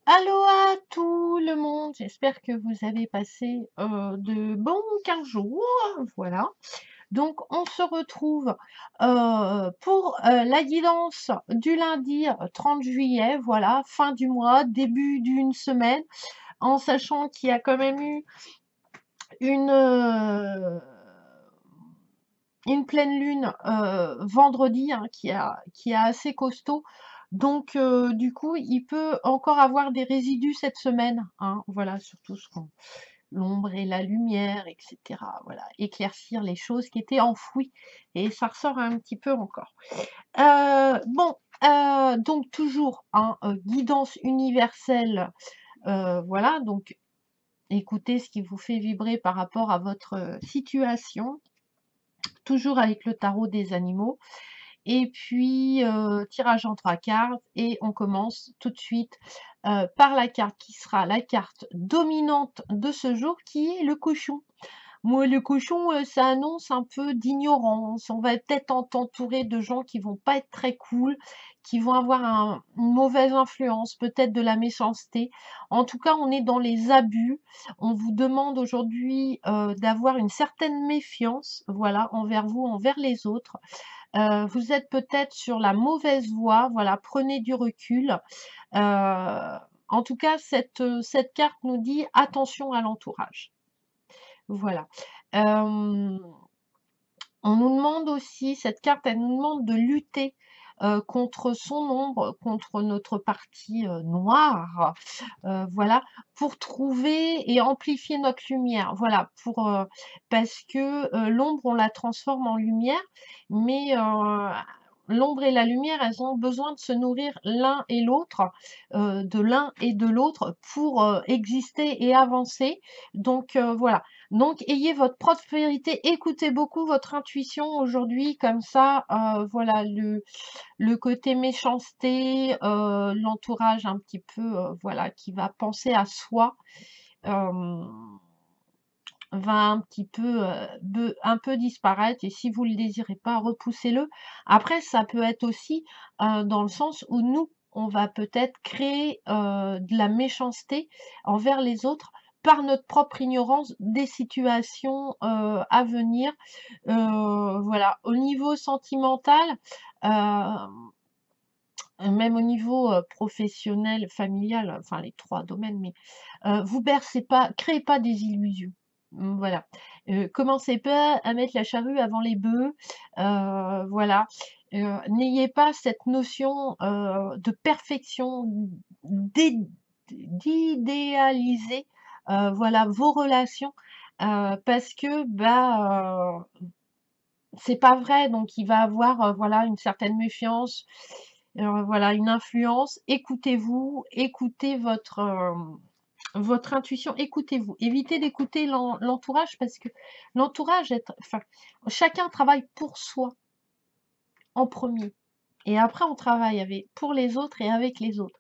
Allô à tout le monde, j'espère que vous avez passé de bons 15 jours. Voilà. Donc, on se retrouve pour la guidance du lundi 30 juillet. Voilà, fin du mois, début d'une semaine, en sachant qu'il y a quand même eu une, euh, une pleine lune vendredi hein, qui a assez costaud. Donc, du coup, il peut encore avoir des résidus cette semaine, hein, voilà, surtout l'ombre et la lumière, etc. Voilà, éclaircir les choses qui étaient enfouies. Et ça ressort un petit peu encore. Bon, donc toujours, hein, guidance universelle, voilà, donc écoutez ce qui vous fait vibrer par rapport à votre situation, toujours avec le tarot des animaux. Et puis, tirage en 3 cartes et on commence tout de suite, par la carte qui sera la carte dominante de ce jour qui est le cochon. Moi, le cochon, ça annonce un peu d'ignorance. On va peut-être t'entourer de gens qui vont pas être très cool, qui vont avoir une mauvaise influence, peut-être de la méchanceté. En tout cas, on est dans les abus. On vous demande aujourd'hui, d'avoir une certaine méfiance, voilà, envers vous, envers les autres. Vous êtes peut-être sur la mauvaise voie, voilà, prenez du recul. En tout cas, cette carte nous dit attention à l'entourage. Voilà. Euh, on nous demande aussi, cette carte, elle nous demande de lutter contre son ombre, contre notre partie noire, voilà, pour trouver et amplifier notre lumière. Voilà, parce que l'ombre, on la transforme en lumière, mais l'ombre et la lumière, elles ont besoin de se nourrir l'un et l'autre, de l'un et de l'autre pour exister et avancer. Donc voilà. Donc, ayez votre propre vérité, écoutez beaucoup votre intuition aujourd'hui, comme ça, voilà, le côté méchanceté, l'entourage un petit peu, voilà, qui va penser à soi, euh, va un petit peu, un peu disparaître, et si vous le désirez pas, repoussez-le. Après, ça peut être aussi dans le sens où nous, on va peut-être créer de la méchanceté envers les autres par notre propre ignorance des situations à venir. Voilà, au niveau sentimental, même au niveau professionnel, familial, enfin les trois domaines, mais vous bercez pas, créez pas des illusions. Voilà. Commencez pas à mettre la charrue avant les bœufs. Voilà. N'ayez pas cette notion de perfection, d'é- d'idéaliser voilà, vos relations. Parce que c'est pas vrai, donc il va avoir voilà, une certaine méfiance, voilà, une influence. Écoutez-vous, écoutez votre intuition, écoutez-vous. Évitez d'écouter l'entourage parce que l'entourage, enfin, chacun travaille pour soi en premier. Et après, on travaille pour les autres et avec les autres.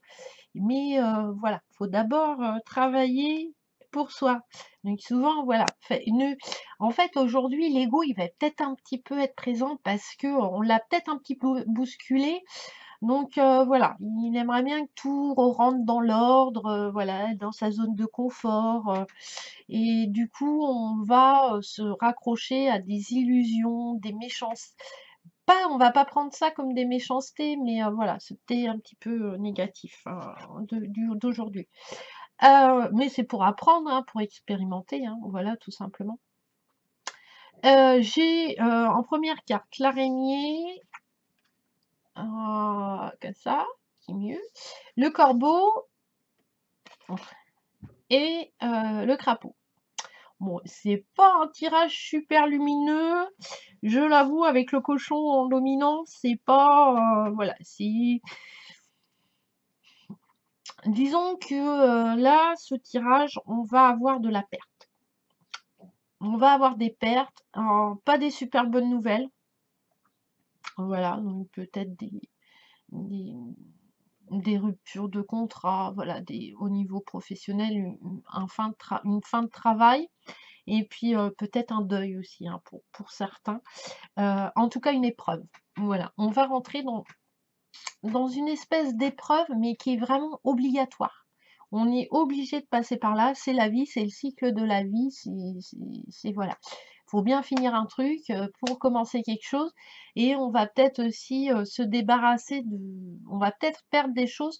Mais voilà, il faut d'abord travailler pour soi. Donc souvent, voilà. En fait, aujourd'hui, l'ego, il va peut-être un petit peu être présent parce que on l'a peut-être un petit peu bousculé. Donc voilà, il aimerait bien que tout rentre dans l'ordre, voilà, dans sa zone de confort. Et du coup, on va se raccrocher à des illusions, des méchancetés. Pas, on va pas prendre ça comme des méchancetés, mais voilà, c'était un petit peu négatif hein, d'aujourd'hui. Mais c'est pour apprendre, hein, pour expérimenter, hein, voilà, tout simplement. J'ai en première carte l'araignée, comme ça, qui est mieux, le corbeau et le crapaud. Bon, c'est pas un tirage super lumineux, je l'avoue, avec le cochon en dominant, c'est pas, voilà, c'est... Disons que là, ce tirage, on va avoir de la perte. On va avoir des pertes, pas des super bonnes nouvelles. Voilà, donc peut-être des, des ruptures de contrat, voilà, au niveau professionnel, une fin de travail, et puis peut-être un deuil aussi hein, pour certains. En tout cas, une épreuve. Voilà, on va rentrer dans une espèce d'épreuve, mais qui est vraiment obligatoire. On est obligé de passer par là, c'est la vie, c'est le cycle de la vie, voilà. Faut bien finir un truc, pour commencer quelque chose et on va peut-être aussi, se débarrasser de on va peut-être perdre des choses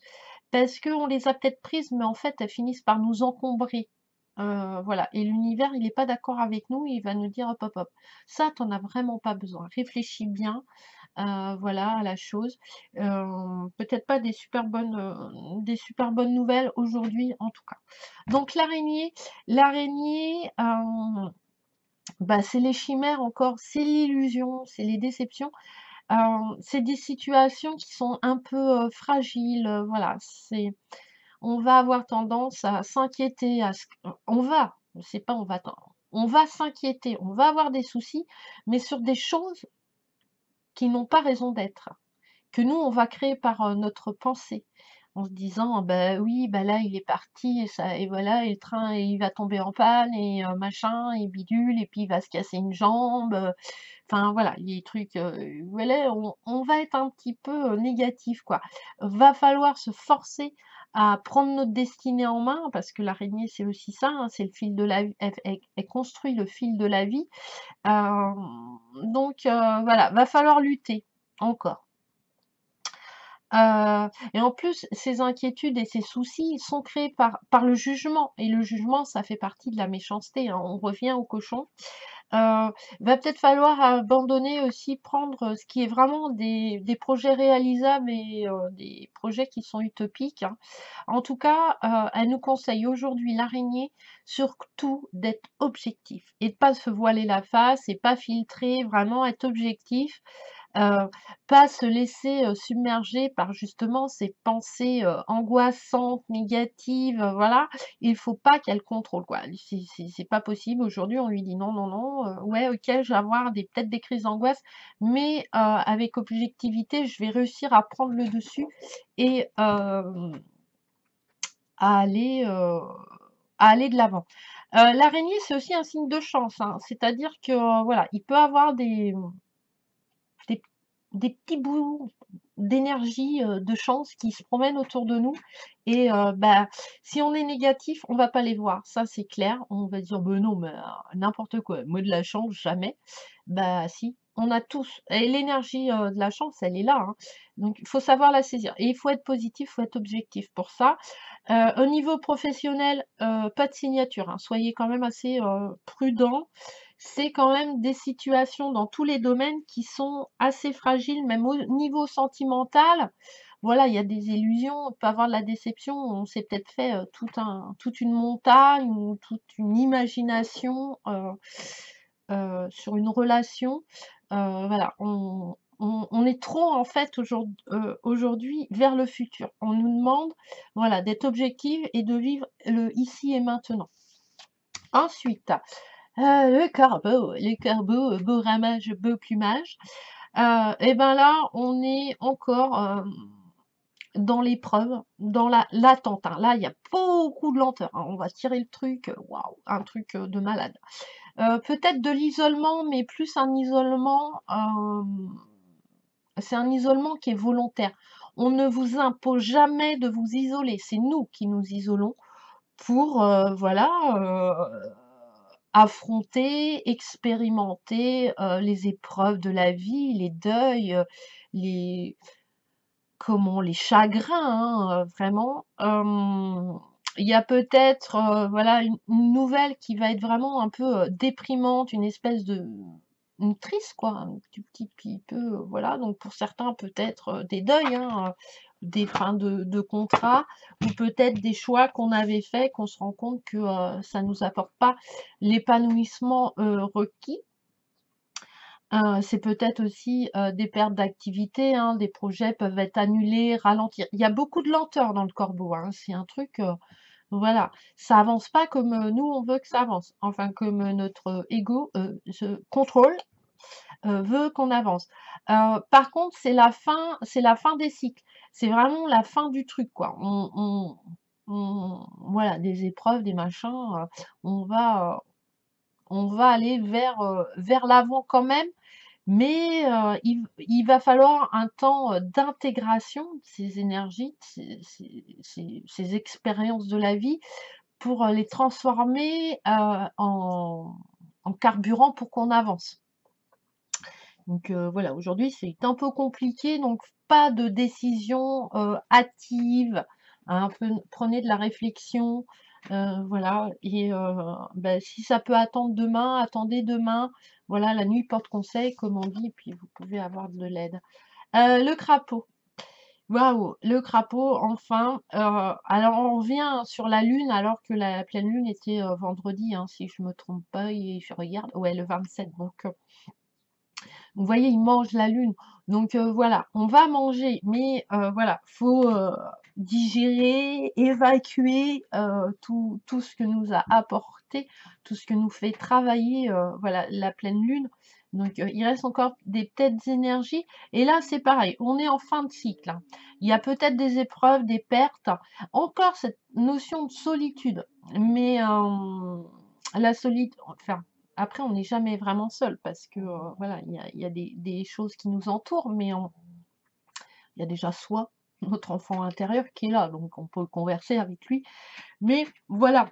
parce qu'on les a peut-être prises, mais en fait, elles finissent par nous encombrer. Voilà et l'univers, il est pas d'accord avec nous, il va nous dire: «Hop, hop, hop, ça, tu en as vraiment pas besoin. Réfléchis bien, voilà, à la chose». Peut-être pas des super bonnes nouvelles aujourd'hui, en tout cas. Donc l'araignée, bah, c'est les chimères encore, c'est l'illusion, c'est les déceptions. C'est des situations qui sont un peu, fragiles, voilà, on va avoir tendance à s'inquiéter, à se on va, c'est pas on va s'inquiéter, on va avoir des soucis, mais sur des choses qui n'ont pas raison d'être, que nous on va créer par, notre pensée. En se disant: «Bah oui, bah là il est parti et ça et voilà et le train il va tomber en panne et machin et bidule et puis il va se casser une jambe», enfin voilà, les trucs, voilà, on va être un petit peu, négatif quoi. Va falloir se forcer à prendre notre destinée en main parce que l'araignée c'est aussi ça, hein, c'est le fil de la vie, elle construit le fil de la vie. Donc voilà, va falloir lutter encore. Et en plus, ces inquiétudes et ces soucis, ils sont créés par le jugement et le jugement, ça fait partie de la méchanceté, hein. On revient au cochon. Va peut-être falloir abandonner aussi, prendre, ce qui est vraiment des projets réalisables et des projets qui sont utopiques, hein. En tout cas, elle nous conseille aujourd'hui, l'araignée, surtout d'être objectif et de pas se voiler la face et pas filtrer, vraiment être objectif. Heu, Pas se laisser, submerger par justement ces pensées, angoissantes, négatives, voilà. Il faut pas qu'elle contrôle quoi. C'est pas possible. Aujourd'hui, on lui dit: «Non, non, non, ouais, OK, je vais avoir peut-être des crises d'angoisse, mais avec objectivité, je vais réussir à prendre le dessus et à aller, heu, à aller de l'avant». L'araignée, c'est aussi un signe de chance, hein. C'est-à-dire que, voilà, il peut avoir des des petits bouts d'énergie, de chance qui se promènent autour de nous et bah, si on est négatif, on va pas les voir, ça c'est clair. On va dire: «Beh, non, mais n'importe quoi, moi de la chance, jamais». Bah si, on a tous et l'énergie, de la chance, elle est là, hein. Donc il faut savoir la saisir et il faut être positif, il faut être objectif pour ça. Au niveau professionnel, pas de signature, hein. Soyez quand même assez, prudents. C'est quand même des situations dans tous les domaines qui sont assez fragiles, même au niveau sentimental. Voilà, il y a des illusions, on peut avoir de la déception, on s'est peut-être fait, toute une montagne ou toute une imagination, sur une relation. Voilà, on est trop en fait aujourd'hui vers le futur. On nous demande, voilà, d'être objectif et de vivre le ici et maintenant. Ensuite, le corbeau, beau ramage, beau plumage. Et ben là, on est encore, dans l'épreuve, dans l'attente, hein. Là, il y a beaucoup de lenteur, hein. On va tirer le truc, waouh, un truc, de malade. Peut-être de l'isolement, mais plus un isolement, c'est un isolement qui est volontaire. On ne vous impose jamais de vous isoler, c'est nous qui nous isolons pour, voilà, affronter, expérimenter, les épreuves de la vie, les deuils, les les chagrins, hein, vraiment. Il y a peut-être, voilà, une nouvelle qui va être vraiment un peu, déprimante, une espèce de une triste quoi, un petit peu, voilà, donc pour certains peut-être, des deuils, hein, des fins de contrat ou peut-être des choix qu'on avait faits, qu'on se rend compte que, ça nous apporte pas l'épanouissement, requis. C'est peut-être aussi, des pertes d'activité, hein, des projets peuvent être annulés, ralentir. Il y a beaucoup de lenteur dans le corbeau, hein, c'est un truc, voilà, ça avance pas comme, nous on veut que ça avance. Enfin comme, notre ego, se contrôle, veut qu'on avance. Par contre, c'est la fin des cycles. C'est vraiment la fin du truc, quoi. Voilà, des épreuves, des machins, on va aller vers l'avant quand même, mais il va falloir un temps d'intégration de ces énergies, de ces expériences de la vie pour les transformer en carburant pour qu'on avance. Donc voilà, aujourd'hui c'est un peu compliqué, donc pas de décision hâtive, hein, prenez de la réflexion, voilà, et bah, si ça peut attendre demain, attendez demain. Voilà, la nuit porte conseil, comme on dit, et puis vous pouvez avoir de l'aide. Le crapaud. Waouh, le crapaud, enfin. Alors on revient sur la lune, alors que la pleine lune était vendredi, hein, si je me trompe pas, et je regarde, ouais, le 27. Donc vous voyez, il mange la lune. Donc voilà, on va manger, mais voilà, faut digérer, évacuer tout ce que nous a apporté, tout ce que nous fait travailler, voilà, la pleine lune. Donc il reste encore des petites énergies. Et là, c'est pareil, on est en fin de cycle, hein. Il y a peut-être des épreuves, des pertes, encore cette notion de solitude. Mais la solitude, enfin, après, on n'est jamais vraiment seul parce que voilà, il y a des choses qui nous entourent, mais il y a déjà soi, notre enfant intérieur qui est là, donc on peut converser avec lui. Mais voilà,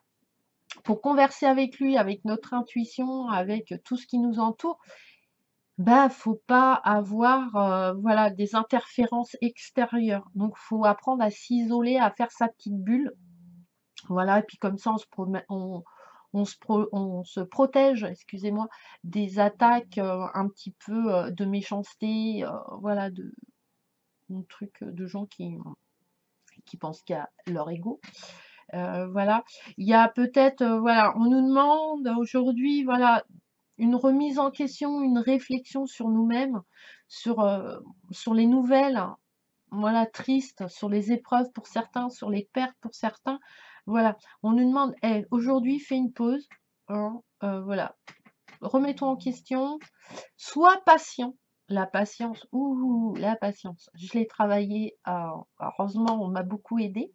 pour converser avec lui, avec notre intuition, avec tout ce qui nous entoure, bah faut pas avoir voilà des interférences extérieures. Donc faut apprendre à s'isoler, à faire sa petite bulle. Voilà, et puis comme ça, on se protège, excusez-moi, des attaques un petit peu de méchanceté, voilà, de trucs de gens qui pensent qu'il y a leur ego. Voilà, il y a peut-être, voilà, on nous demande aujourd'hui, voilà, une remise en question, une réflexion sur nous-mêmes, sur, sur les nouvelles, voilà, tristes, sur les épreuves pour certains, sur les pertes pour certains. Voilà, on nous demande, hey, aujourd'hui, fais une pause, hein, voilà, remets-toi en question, sois patient. La patience, ouh, la patience. Je l'ai travaillé, heureusement, on m'a beaucoup aidé,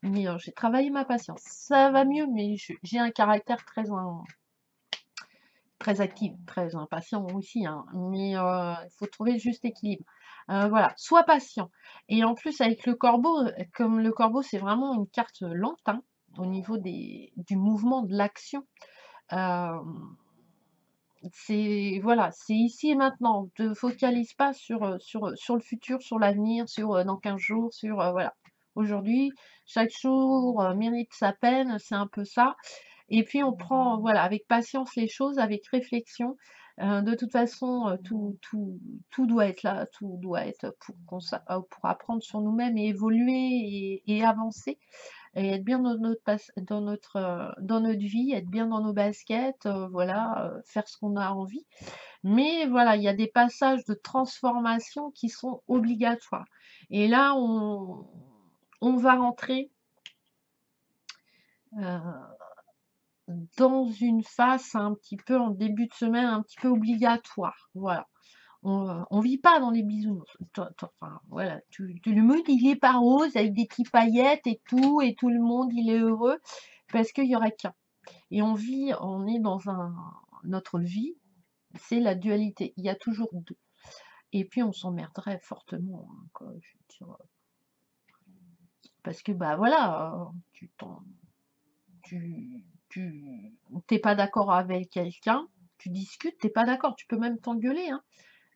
mais j'ai travaillé ma patience. Ça va mieux, mais j'ai un caractère très actif, très impatient aussi, hein, mais il faut trouver le juste équilibre. Voilà, sois patient. Et en plus, avec le corbeau, comme le corbeau, c'est vraiment une carte lente, hein, au niveau du mouvement, de l'action. Euh, c'est voilà, c'est ici et maintenant. Ne te focalise pas sur le futur, sur l'avenir, sur dans 15 jours, sur voilà. Aujourd'hui, chaque jour mérite sa peine, c'est un peu ça. Et puis on prend, voilà, avec patience les choses, avec réflexion. De toute façon, tout doit être là, tout doit être pour apprendre sur nous-mêmes et évoluer et avancer et être bien dans notre vie, être bien dans nos baskets, voilà, faire ce qu'on a envie. Mais voilà, il y a des passages de transformation qui sont obligatoires. Et là, on va rentrer euh, dans une phase un petit peu en début de semaine, un petit peu obligatoire. Voilà. On vit pas dans les bisounours. Enfin, voilà, le monde il est pas rose avec des petits paillettes et tout le monde il est heureux parce qu'il y aurait qu'un. Et on est dans notre vie, c'est la dualité. Il y a toujours deux. Et puis on s'emmerderait fortement, hein, quoi, je veux dire, parce que bah voilà, tu t'es pas d'accord avec quelqu'un, tu discutes, t'es pas d'accord, tu peux même t'engueuler, hein.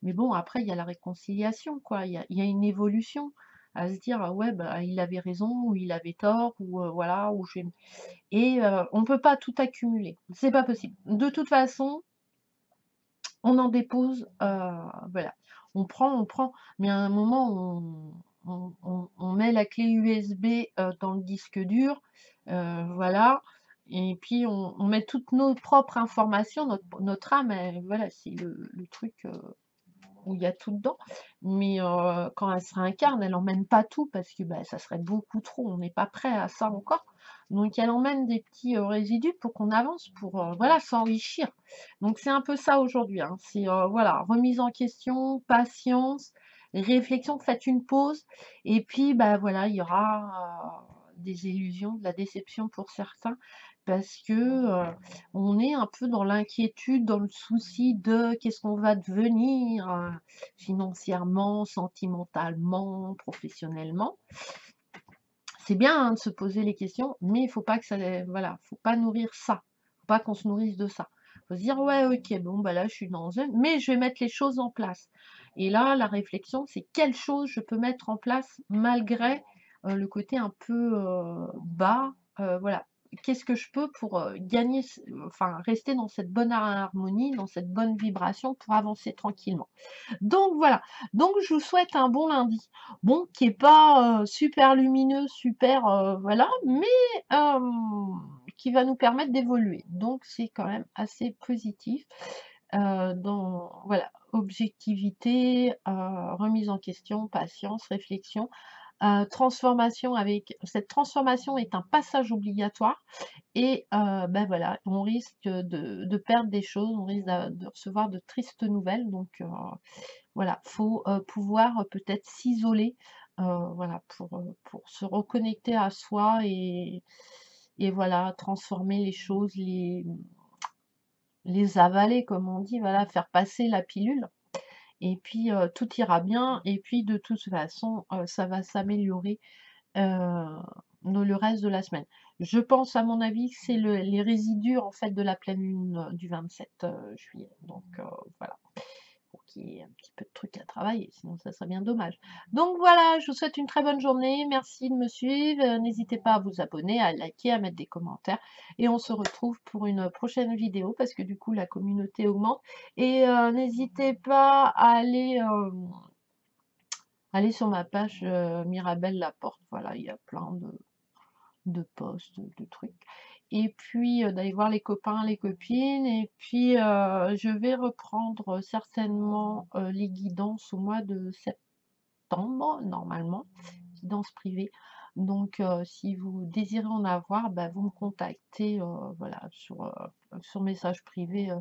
Mais bon, après, il y a la réconciliation, quoi. Il y a une évolution à se dire, ah ouais, bah, il avait raison, ou il avait tort, ou voilà, ou je... Et on peut pas tout accumuler. C'est pas possible. De toute façon, on en dépose, voilà. On prend, mais à un moment, on met la clé USB dans le disque dur, voilà, et puis on met toutes nos propres informations, notre âme, voilà, c'est le truc où il y a tout dedans. Mais quand elle se réincarne, elle emmène pas tout parce que bah, ça serait beaucoup trop. On n'est pas prêt à ça encore. Donc elle emmène des petits résidus pour qu'on avance, pour voilà, s'enrichir. Donc c'est un peu ça aujourd'hui, hein. C'est voilà, remise en question, patience, réflexion, faites une pause. Et puis bah voilà, il y aura des illusions, de la déception pour certains. parce que on est un peu dans l'inquiétude, dans le souci de qu'est-ce qu'on va devenir financièrement, sentimentalement, professionnellement. C'est bien hein, de se poser les questions, mais il faut pas que ça, voilà, faut pas nourrir ça, faut pas qu'on se nourrisse de ça. Faut se dire ouais, ok, bon bah là je suis dans un, mais je vais mettre les choses en place. Et là, la réflexion, c'est quelles choses je peux mettre en place malgré le côté un peu bas, voilà. Qu'est-ce que je peux pour gagner, enfin rester dans cette bonne harmonie, dans cette bonne vibration pour avancer tranquillement. Donc voilà, donc je vous souhaite un bon lundi. Bon, qui est pas super lumineux, super voilà, mais qui va nous permettre d'évoluer. Donc c'est quand même assez positif. Dans voilà, objectivité, remise en question, patience, réflexion, transformation avec cette transformation est un passage obligatoire et ben voilà, on risque de perdre des choses, on risque de recevoir de tristes nouvelles donc voilà, faut, pouvoir, peut-être s'isoler, voilà, pour se reconnecter à soi et voilà, transformer les choses, les avaler comme on dit, voilà, faire passer la pilule et puis, tout ira bien et puis de toute façon, ça va s'améliorer, heu, le reste de la semaine. Je pense à mon avis que c'est les résidus en fait de la pleine lune, du 27 juillet donc voilà. Pour qu'il y ait un petit peu de trucs à travailler, sinon ça serait bien dommage. Donc voilà, je vous souhaite une très bonne journée, merci de me suivre, n'hésitez pas à vous abonner, à liker, à mettre des commentaires et on se retrouve pour une prochaine vidéo parce que du coup la communauté augmente et n'hésitez pas à aller sur ma page Mirabelle Laporte, voilà, il y a plein de posts, de trucs. Et puis d'aller voir les copains, les copines. Et puis je vais reprendre certainement les guidances au mois de septembre, normalement, guidance privée. Donc si vous désirez en avoir, bah, vous me contactez voilà, sur message privé,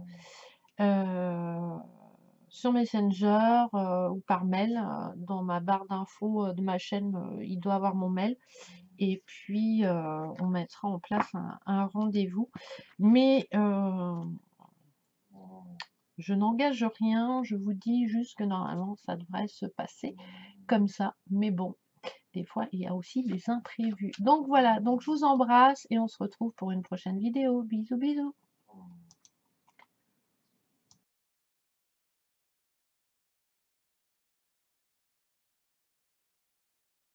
euh, sur Messenger ou par mail. Dans ma barre d'infos de ma chaîne, il doit avoir mon mail et puis on mettra en place un rendez-vous. Mais je n'engage rien, je vous dis juste que normalement ça devrait se passer comme ça. Mais bon, des fois il y a aussi des imprévus. Donc voilà, donc je vous embrasse et on se retrouve pour une prochaine vidéo. Bisous bisous.